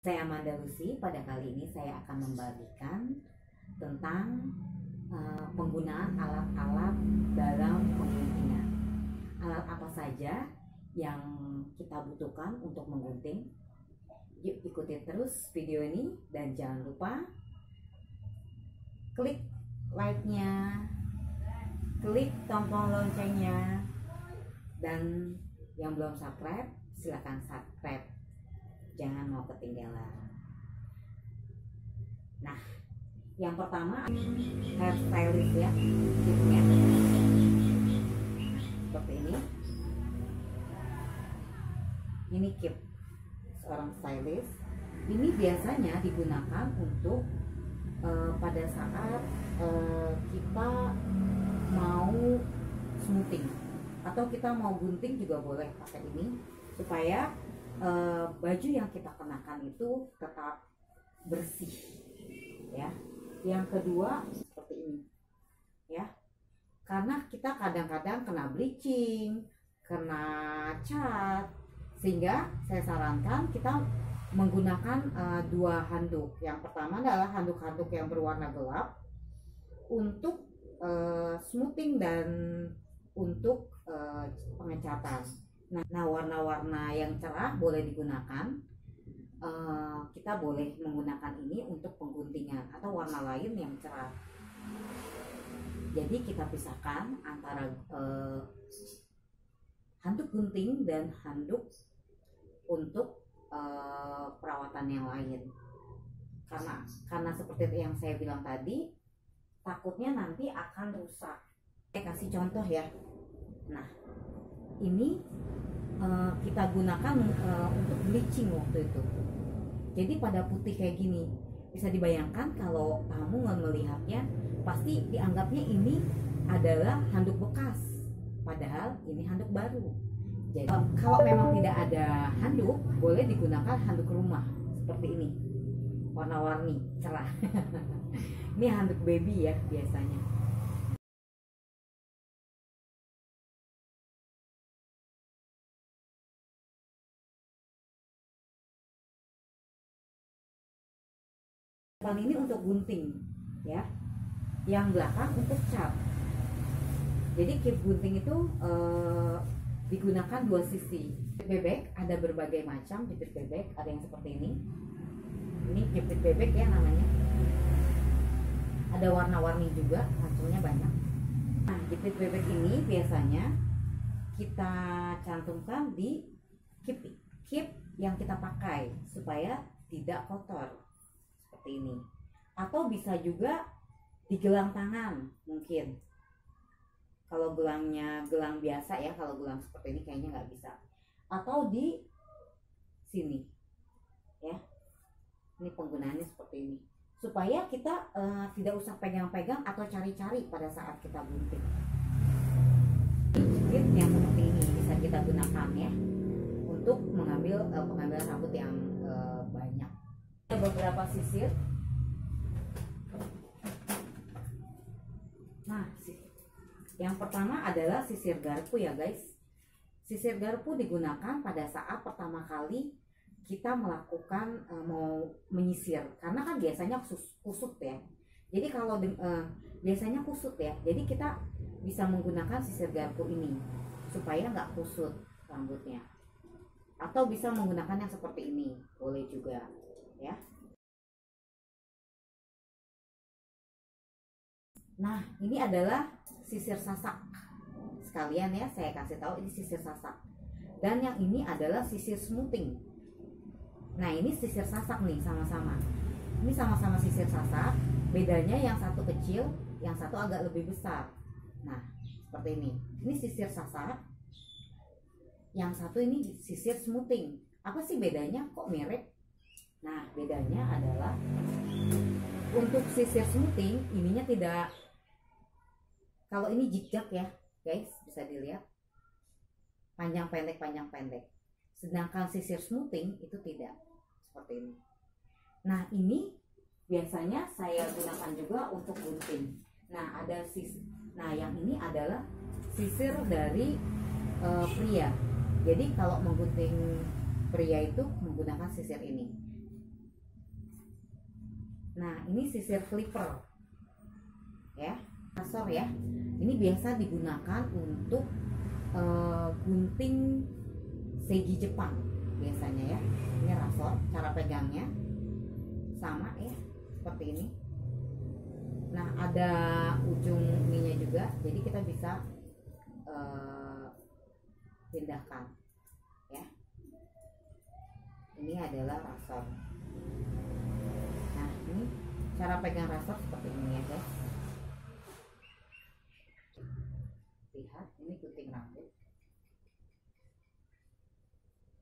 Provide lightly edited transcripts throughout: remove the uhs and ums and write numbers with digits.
Saya Amanda Lucy. Pada kali ini saya akan membagikan tentang penggunaan alat-alat dalam pengguntingan. Alat apa saja yang kita butuhkan untuk menggunting? Yuk ikuti terus video ini dan jangan lupa klik like-nya, klik tombol loncengnya, dan yang belum subscribe silahkan subscribe. Jangan mau ketinggalan. Nah, yang pertama hair stylist ya, tipnya seperti ini. Ini kit seorang stylist. Ini biasanya digunakan untuk pada saat kita mau smoothing atau kita mau gunting juga boleh pakai ini supaya baju yang kita kenakan itu tetap bersih ya. Yang kedua seperti ini ya, karena kita kadang-kadang kena bleaching, kena cat, sehingga saya sarankan kita menggunakan dua handuk. Yang pertama adalah handuk-handuk yang berwarna gelap untuk smoothing dan untuk pengecatan. Nah, warna-warna yang cerah boleh digunakan. Kita boleh menggunakan ini untuk pengguntingan atau warna lain yang cerah. Jadi kita pisahkan antara handuk gunting dan handuk untuk perawatan yang lain. Karena seperti yang saya bilang tadi, takutnya nanti akan rusak. Saya kasih contoh ya. Nah, ini kita gunakan untuk bleaching waktu itu. Jadi pada putih kayak gini, bisa dibayangkan kalau kamu melihatnya pasti dianggapnya ini adalah handuk bekas, padahal ini handuk baru. Jadi kalau memang tidak ada handuk, boleh digunakan handuk rumah seperti ini, warna-warni cerah. Ini handuk baby ya biasanya. Depan ini untuk gunting ya, yang belakang untuk cat. Jadi kit gunting itu digunakan dua sisi. Bebek ada berbagai macam bibit bebek, ada yang seperti ini bibit bebek ya namanya. Ada warna-warni juga, macamnya banyak. Nah, bibit bebek ini biasanya kita cantumkan di kit yang kita pakai supaya tidak kotor seperti ini. Atau bisa juga di gelang tangan mungkin. Kalau gelangnya gelang biasa ya, kalau gelang seperti ini kayaknya nggak bisa. Atau di sini ya. Ini penggunaannya seperti ini supaya kita tidak usah pegang-pegang atau cari-cari pada saat kita gunting. Kit yang seperti ini bisa kita gunakan ya untuk mengambil pengambilan rambut yang banyak. Ada beberapa sisir. Nah, yang pertama adalah sisir garpu ya guys. Sisir garpu digunakan pada saat pertama kali kita melakukan mau menyisir, karena kan biasanya kusut ya. Jadi kalau biasanya kusut ya, jadi kita bisa menggunakan sisir garpu ini supaya nggak kusut rambutnya. Atau bisa menggunakan yang seperti ini, boleh juga ya. Nah, ini adalah sisir sasak. Sekalian ya, saya kasih tahu ini sisir sasak. Dan yang ini adalah sisir smoothing. Nah, ini sisir sasak nih sama-sama. Ini sama-sama sisir sasak, bedanya yang satu kecil, yang satu agak lebih besar. Nah, seperti ini. Ini sisir sasak. Yang satu ini sisir smoothing. Apa sih bedanya? Kok mirip? Nah, bedanya adalah untuk sisir smoothing ininya tidak, kalau ini zigzag ya guys, bisa dilihat panjang pendek. Sedangkan sisir smoothing itu tidak seperti ini. Nah, ini biasanya saya gunakan juga untuk gunting. Nah, yang ini adalah sisir dari pria. Jadi kalau menggunting pria itu menggunakan sisir ini. Nah, ini sisir clipper ya, rasor ya. Ini biasa digunakan untuk gunting seigi Jepang biasanya ya. Ini rasor, cara pegangnya sama ya, seperti ini. Nah, ada ujung ininya juga, jadi kita bisa pindahkan ya. Ini adalah rasor. Nah, ini cara pegang rasor seperti ini ya guys. Lihat, ini gunting rambut.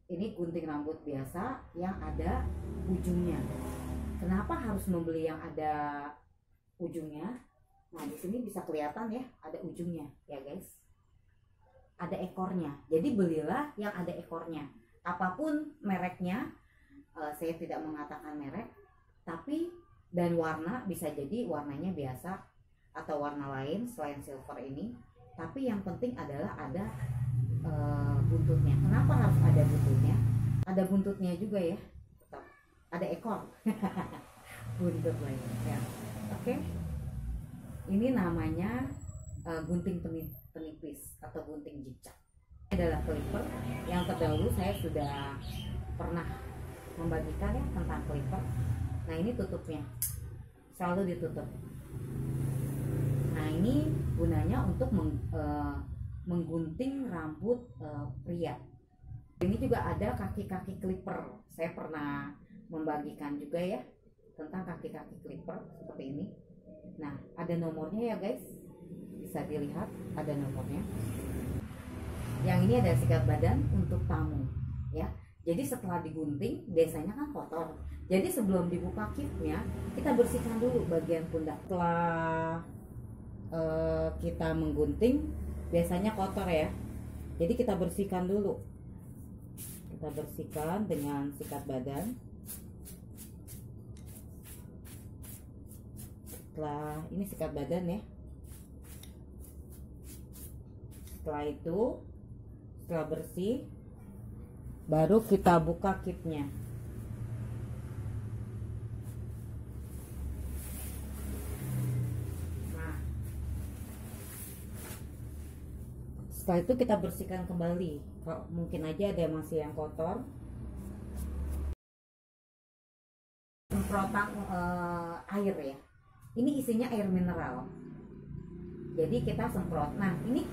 Ini gunting rambut biasa yang ada ujungnya. Kenapa harus membeli yang ada ujungnya? Nah, di sini bisa kelihatan ya, ada ujungnya ya guys. Ada ekornya. Jadi belilah yang ada ekornya. Apapun mereknya, saya tidak mengatakan merek, tapi dan warna bisa jadi warnanya biasa atau warna lain selain silver ini. Tapi yang penting adalah ada buntutnya. Kenapa harus ada buntutnya? Ada buntutnya juga ya. Tetap ada ekor. Buntut lagi ya. Oke. Ini namanya gunting penipis atau gunting jicak. Ini adalah clipper yang terdahulu saya sudah pernah membagikan ya tentang clipper. Nah, ini tutupnya selalu ditutup. Nah, ini gunanya untuk menggunting rambut pria. Ini juga ada kaki-kaki clipper. Saya pernah membagikan juga ya tentang kaki-kaki clipper seperti ini. Nah, ada nomornya ya guys, bisa dilihat ada nomornya. Yang ini ada sikat badan untuk tamu ya. Jadi setelah digunting biasanya kan kotor, jadi sebelum dibuka kitnya kita bersihkan dulu bagian pundak. Setelah kita menggunting biasanya kotor ya, jadi kita bersihkan dulu. Kita bersihkan dengan sikat badan. Setelah ini sikat badan ya. Setelah itu, setelah bersih, baru kita buka kitnya. Nah, setelah itu kita bersihkan kembali. Kalau mungkin aja ada masih yang kotor. Semprotan air ya. Ini isinya air mineral. Jadi kita semprot. Nah, ini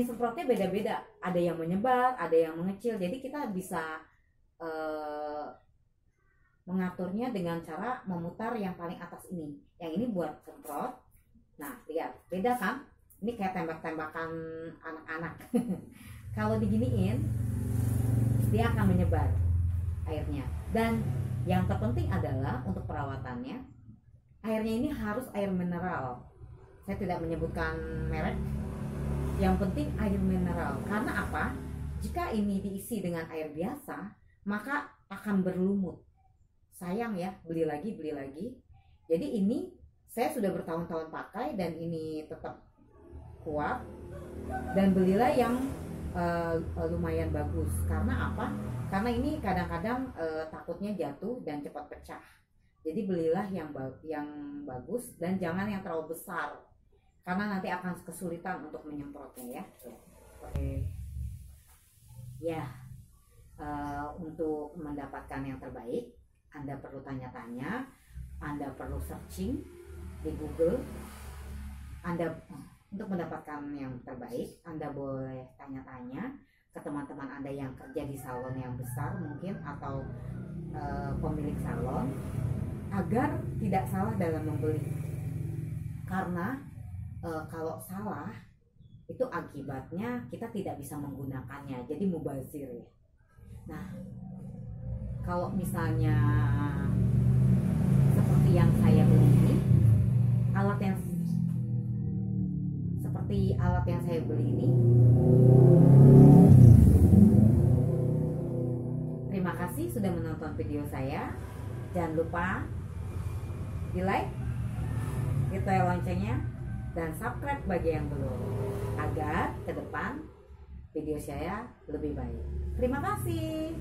semprotnya beda-beda. Ada yang menyebar, ada yang mengecil. Jadi kita bisa mengaturnya dengan cara memutar yang paling atas ini. Yang ini buat semprot. Nah, lihat, beda kan? Ini kayak tembak-tembakan anak-anak. Kalau diginiin, dia akan menyebar airnya. Dan yang terpenting adalah untuk perawatannya, airnya ini harus air mineral. Saya tidak menyebutkan merek. Yang penting air mineral. Karena apa? Jika ini diisi dengan air biasa, maka akan berlumut. Sayang ya, beli lagi. Jadi ini saya sudah bertahun-tahun pakai dan ini tetap kuat. Dan belilah yang lumayan bagus. Karena apa? Karena ini kadang-kadang takutnya jatuh dan cepat pecah. Jadi belilah yang bagus dan jangan yang terlalu besar, karena nanti akan kesulitan untuk menyemprotnya ya. Oke. Ya, untuk mendapatkan yang terbaik, Anda perlu tanya-tanya, Anda perlu searching di Google. Untuk mendapatkan yang terbaik, Anda boleh tanya-tanya ke teman-teman Anda yang kerja di salon yang besar mungkin, atau pemilik salon, agar tidak salah dalam membeli. Karena kalau salah itu akibatnya kita tidak bisa menggunakannya, jadi mubazir ya. Nah, kalau misalnya seperti yang saya beli ini, alat yang saya beli ini, terima kasih sudah menonton video saya. Jangan lupa di like, di tombol loncengnya, dan subscribe bagi yang belum, agar ke depan video saya lebih baik. Terima kasih.